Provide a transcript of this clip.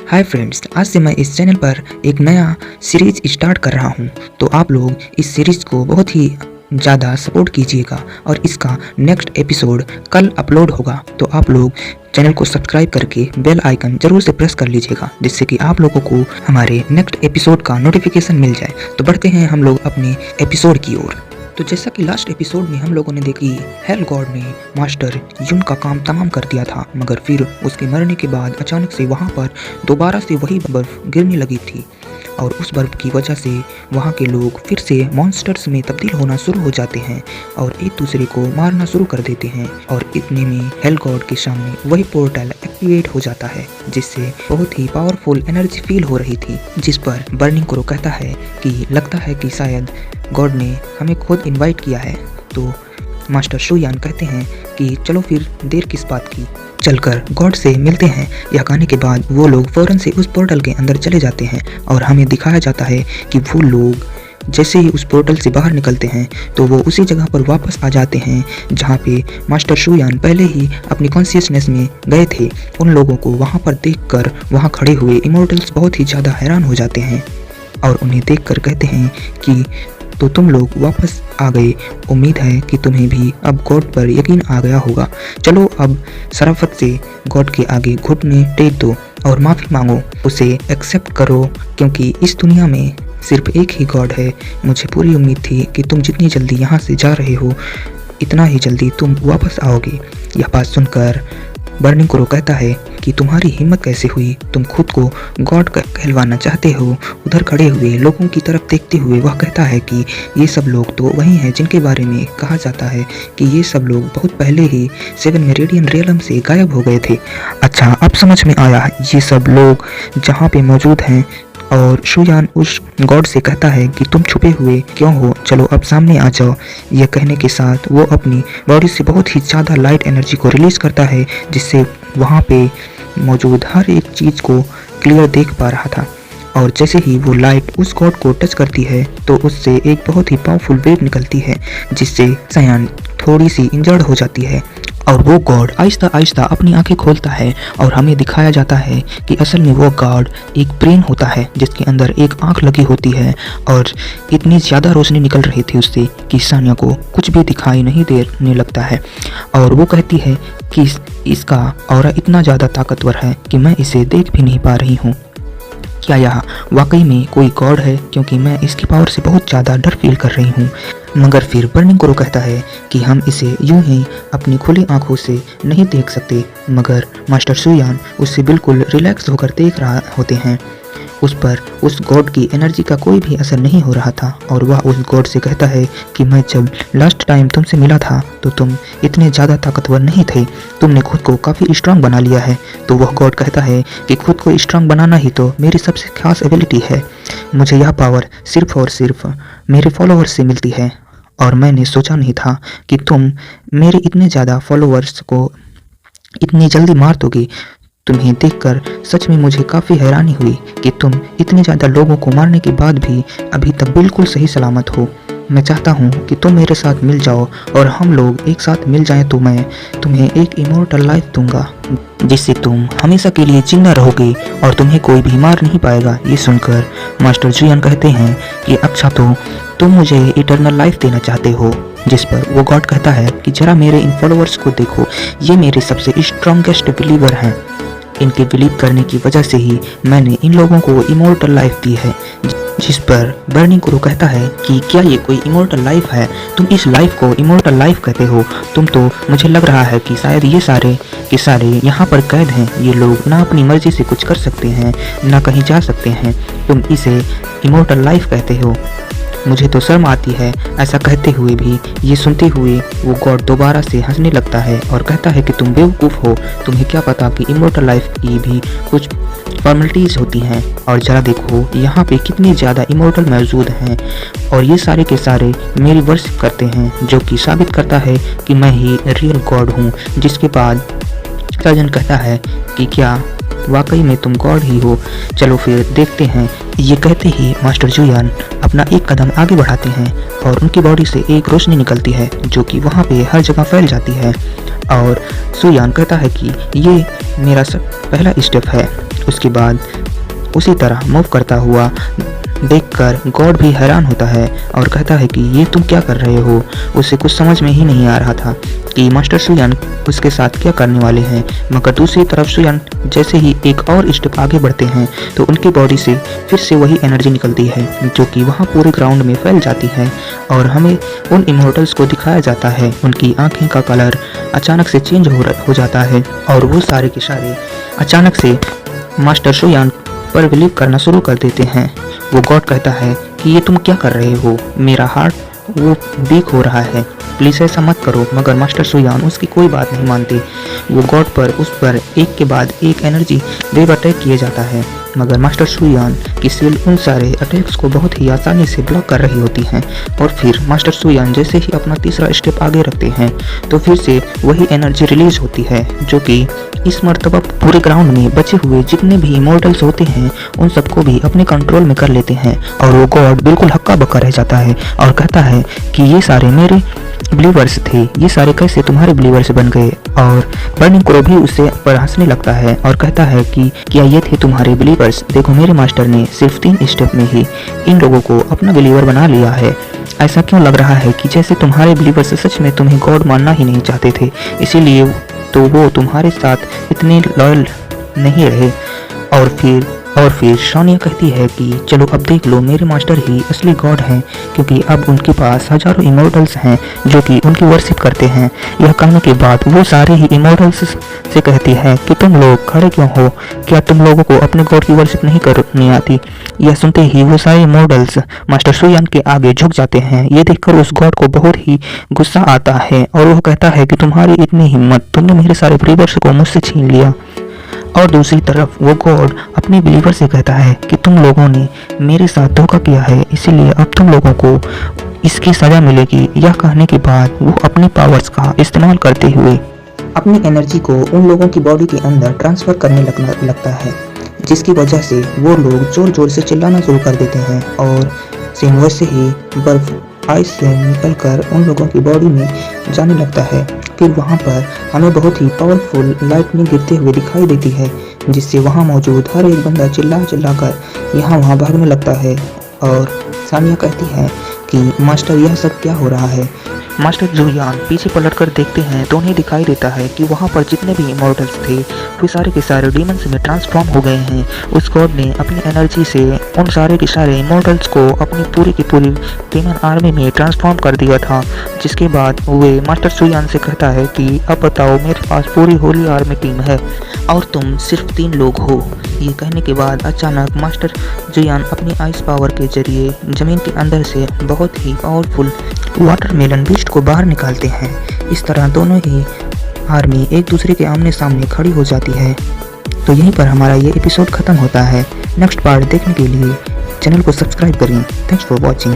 Hi friends, आज से मैं इस चैनल पर एक नया सीरीज स्टार्ट कर रहा हूं। तो आप लोग इस सीरीज को बहुत ही ज़्यादा सपोर्ट कीजिएगा और इसका नेक्स्ट एपिसोड कल अपलोड होगा। तो आप लोग चैनल को सब्सक्राइब करके बेल आइकन जरूर से प्रेस कर लीजिएगा, जिससे कि आप लोगों को हमारे नेक्स्ट एपिसोड का नोटिफिकेशन मिल जाए। तो बढ़ते हैं हम लोग अपने एपिसोड की ओर। तो जैसा कि लास्ट एपिसोड में हम लोगों ने देखी, हेल गॉड ने मास्टर यून का काम तमाम कर दिया था, मगर फिर उसके मरने के बाद अचानक से वहाँ पर दोबारा से वही बर्फ गिरने लगी थी और उस बर्फ की वजह से वहाँ के लोग फिर से मॉन्स्टर्स में तब्दील होना शुरू हो जाते हैं और एक दूसरे को मारना शुरू कर देते हैं। और इतने में हेल गॉड के सामने वही पोर्टल एक्टिवेट हो जाता है, जिससे बहुत ही पावरफुल एनर्जी फील हो रही थी। जिस पर बर्निंग क्रो कहता है कि लगता है कि शायद गॉड ने हमें खुद इनवाइट किया है। तो मास्टर शुयान कहते हैं कि चलो फिर देर किस बात की, चलकर गॉड से मिलते हैं। यह कहने के बाद वो लोग फौरन से उस पोर्टल के अंदर चले जाते हैं और हमें दिखाया जाता है कि वो लोग जैसे ही उस पोर्टल से बाहर निकलते हैं तो वो उसी जगह पर वापस आ जाते हैं जहाँ पे मास्टर शुयान पहले ही अपनी कॉन्शियसनेस में गए थे। उन लोगों को वहाँ पर देखकर वहाँ खड़े हुए इमोर्टल्स बहुत ही ज़्यादा हैरान हो जाते हैं और उन्हें देखकर कहते हैं कि तो तुम लोग वापस आ गए, उम्मीद है कि तुम्हें भी अब गॉड पर यकीन आ गया होगा। चलो अब शराफत से गॉड के आगे घुटने टेक दो और माफ़ी मांगो, उसे एक्सेप्ट करो, क्योंकि इस दुनिया में सिर्फ एक ही गॉड है। मुझे पूरी उम्मीद थी कि तुम जितनी जल्दी यहाँ से जा रहे हो इतना ही जल्दी तुम वापस आओगे। यह बात सुनकर बर्निंग क्रो कहता है कि तुम्हारी हिम्मत कैसे हुई, तुम खुद को गॉड कहलवाना चाहते हो। उधर खड़े हुए लोगों की तरफ देखते हुए वह कहता है कि ये सब लोग तो वही हैं जिनके बारे में कहा जाता है कि ये सब लोग बहुत पहले ही 7 मेरिडियन रियलम से गायब हो गए थे। अच्छा, अब समझ में आया, ये सब लोग जहाँ पे मौजूद हैं। और शुयान उस गॉड से कहता है कि तुम छुपे हुए क्यों हो, चलो अब सामने आ जाओ। यह कहने के साथ वो अपनी बॉडी से बहुत ही ज़्यादा लाइट एनर्जी को रिलीज़ करता है, जिससे वहाँ पे मौजूद हर एक चीज़ को क्लियर देख पा रहा था। और जैसे ही वो लाइट उस गॉड को टच करती है तो उससे एक बहुत ही पावरफुल वेव निकलती है, जिससे सयान थोड़ी सी इंजर्ड हो जाती है। और वो गॉड आहिस्ता आहिस्ता अपनी आंखें खोलता है और हमें दिखाया जाता है कि असल में वो गॉड एक ब्रेन होता है जिसके अंदर एक आंख लगी होती है और इतनी ज़्यादा रोशनी निकल रही थी उससे कि सानिया को कुछ भी दिखाई नहीं देने लगता है। और वो कहती है कि इसका ऑरा इतना ज़्यादा ताकतवर है कि मैं इसे देख भी नहीं पा रही हूँ। क्या यह वाकई में कोई गॉड है, क्योंकि मैं इसकी पावर से बहुत ज़्यादा डर फील कर रही हूँ। मगर फिर बर्निंग क्रो कहता है कि हम इसे यूं ही अपनी खुली आंखों से नहीं देख सकते। मगर मास्टर शुयान उससे बिल्कुल रिलैक्स होकर देख रहा होते हैं। उस पर उस गॉड की एनर्जी का कोई भी असर नहीं हो रहा था और वह उस गॉड से कहता है कि मैं जब लास्ट टाइम तुमसे मिला था तो तुम इतने ज़्यादा ताकतवर नहीं थे, तुमने खुद को काफ़ी स्ट्रांग बना लिया है। तो वह गॉड कहता है कि खुद को स्ट्रांग बनाना ही तो मेरी सबसे खास एबिलिटी है। मुझे यह पावर सिर्फ और सिर्फ मेरे फॉलोअर्स से मिलती है और मैंने सोचा नहीं था कि तुम मेरे इतने ज़्यादा फॉलोअर्स को इतनी जल्दी मार दोगे। तुम्हें देखकर सच में मुझे काफ़ी हैरानी हुई कि तुम इतने ज़्यादा लोगों को मारने के बाद भी अभी तक बिल्कुल सही सलामत हो। मैं चाहता हूँ कि तुम मेरे साथ मिल जाओ और हम लोग एक साथ मिल जाएं, तो मैं तुम्हें एक इमोर्टल लाइफ दूंगा जिससे तुम हमेशा के लिए जिंदा रहोगे और तुम्हें कोई भी मार नहीं पाएगा। ये सुनकर मास्टर शुयान कहते हैं कि अच्छा, तो तुम मुझे इटर्नल लाइफ देना चाहते हो। जिस पर वो गॉड कहता है कि जरा मेरे इन फॉलोअर्स को देखो, ये मेरे सबसे स्ट्रॉन्गेस्ट बिलीवर हैं। इनके बिलीव करने की वजह से ही मैंने इन लोगों को इमोर्टल लाइफ दी है। जिस पर बर्निंग क्रो कहता है कि क्या ये कोई इमोर्टल लाइफ है, तुम इस लाइफ को इमोर्टल लाइफ कहते हो। तुम तो मुझे लग रहा है कि शायद ये सारे के सारे यहाँ पर कैद हैं। ये लोग ना अपनी मर्जी से कुछ कर सकते हैं ना कहीं जा सकते हैं, तुम इसे इमोर्टल लाइफ कहते हो। मुझे तो शर्म आती है ऐसा कहते हुए भी। ये सुनते हुए वो गॉड दोबारा से हंसने लगता है और कहता है कि तुम बेवकूफ़ हो, तुम्हें क्या पता कि इमोर्टल लाइफ की भी कुछ फॉर्मेलिटीज़ होती हैं। और ज़रा देखो यहाँ पे कितने ज़्यादा इमोर्टल मौजूद हैं और ये सारे के सारे मेरी वर्शिप करते हैं, जो कि साबित करता है कि मैं ही रियल गॉड हूँ। जिसके बाद सर्जन कहता है कि क्या वाकई में तुम गॉड ही हो, चलो फिर देखते हैं। ये कहते ही मास्टर शुयान अपना एक कदम आगे बढ़ाते हैं और उनकी बॉडी से एक रोशनी निकलती है जो कि वहाँ पे हर जगह फैल जाती है। और शुयान कहता है कि ये मेरा पहला स्टेप है। उसके बाद उसी तरह मूव करता हुआ देखकर गॉड भी हैरान होता है और कहता है कि ये तुम क्या कर रहे हो। उसे कुछ समझ में ही नहीं आ रहा था कि मास्टर सुयान उसके साथ क्या करने वाले हैं, मगर दूसरी तरफ सुयान जैसे ही एक और स्टेप आगे बढ़ते हैं तो उनकी बॉडी से फिर से वही एनर्जी निकलती है जो कि वहाँ पूरे ग्राउंड में फैल जाती है और हमें उन इमोर्टल्स को दिखाया जाता है। उनकी आँखें का कलर अचानक से चेंज हो जाता है और वो सारे के सारे अचानक से मास्टर सुयान पर बिलीव करना शुरू कर देते हैं। वो गॉड कहता है कि ये तुम क्या कर रहे हो, मेरा हार्ट वो वीक हो रहा है, प्लीज़ ऐसा मत करो। मगर मास्टर सुयान उसकी कोई बात नहीं मानते। वो गॉड पर उस पर एक के बाद एक एनर्जी वेव अटैक किया जाता है, मगर मास्टर सुयान की सील उन सारे अटैक्स को बहुत ही आसानी से ब्लॉक कर रही होती हैं। और फिर मास्टर सुयान जैसे ही अपना तीसरा स्टेप आगे रखते हैं तो फिर से वही एनर्जी रिलीज होती है जो कि इस मर्तबा पूरे ग्राउंड में बचे हुए जितने भी इमोर्टल्स होते हैं उन सबको भी अपने कंट्रोल में कर लेते हैं। और वो गॉड बिल्कुल हक्का बक्का रह जाता है और कहता है कि ये सारे मेरे बिलीवर्स थे, ये सारे कैसे तुम्हारे बिलीवर्स बन गए। और बर्निंग क्रो भी उससे पर हंसने लगता है और कहता है कि क्या ये थे तुम्हारे बिलीवर्स। देखो मेरे मास्टर ने सिर्फ 3 स्टेप में ही इन लोगों को अपना बिलीवर बना लिया है। ऐसा क्यों लग रहा है कि जैसे तुम्हारे बिलीवर्स सच में तुम्हें गॉड मानना ही नहीं चाहते थे, इसीलिए तो वो तुम्हारे साथ इतने लॉयल नहीं रहे। और फिर सोनिया कहती है कि चलो अब देख लो, मेरे मास्टर ही असली गॉड हैं, क्योंकि अब उनके पास हजारों इमोर्टल्स हैं जो कि उनकी वर्शिप करते हैं। यह कहने के बाद वो सारे ही इमोर्टल्स से कहती है कि तुम लोग खड़े क्यों हो, क्या तुम लोगों को अपने गॉड की वर्शिप नहीं करनी आती। यह सुनते ही वो सारे इमोर्टल्स मास्टर सुयान के आगे झुक जाते हैं। ये देखकर उस गॉड को बहुत ही गुस्सा आता है और वो कहता है कि तुम्हारी इतनी हिम्मत, तुमने मेरे सारे बिलीवर्स को मुझसे छीन लिया। और दूसरी तरफ वो गॉड अपने बिलीवर से कहता है कि तुम लोगों ने मेरे साथ धोखा किया है, इसीलिए अब तुम लोगों को इसकी सजा मिलेगी। यह कहने के बाद वो अपने पावर्स का इस्तेमाल करते हुए अपनी एनर्जी को उन लोगों की बॉडी के अंदर ट्रांसफर करने लगता है, जिसकी वजह से वो लोग जोर जोर से चिल्लाना शुरू कर देते हैं और सेम वैसे ही बर्फ आइस से निकलकर उन लोगों की बॉडी में जाने लगता है। फिर वहाँ पर हमें बहुत ही पावरफुल लाइटनिंग गिरते हुए दिखाई देती है, जिससे वहाँ मौजूद हर एक बंदा चिल्ला कर यहाँ वहाँ भागने लगता है। और सानिया कहती है कि मास्टर यह सब क्या हो रहा है। मास्टर जुलियन पीछे पलटकर देखते हैं तो उन्हें दिखाई देता है कि वहाँ पर जितने भी इमोर्टल्स थे वे सारे के सारे डीमंस में ट्रांसफॉर्म हो गए हैं। उस गॉड ने अपनी एनर्जी से उन सारे के सारे इमोर्टल्स को अपनी पूरी की पूरी डीमन आर्मी में ट्रांसफॉर्म कर दिया था, जिसके बाद वे मास्टर जुलियन से कहता है कि अब बताओ, मेरे पास पूरी होली आर्मी टीम है और तुम सिर्फ 3 लोग हो। ये कहने के बाद अचानक मास्टर जुलियन अपनी आइस पावर के जरिए ज़मीन के अंदर से बहुत ही पावरफुल वाटरमेलन बीस्ट को बाहर निकालते हैं। इस तरह दोनों ही आर्मी एक दूसरे के आमने सामने खड़ी हो जाती है। तो यहीं पर हमारा ये एपिसोड ख़त्म होता है। नेक्स्ट पार्ट देखने के लिए चैनल को सब्सक्राइब करें। Thanks for watching.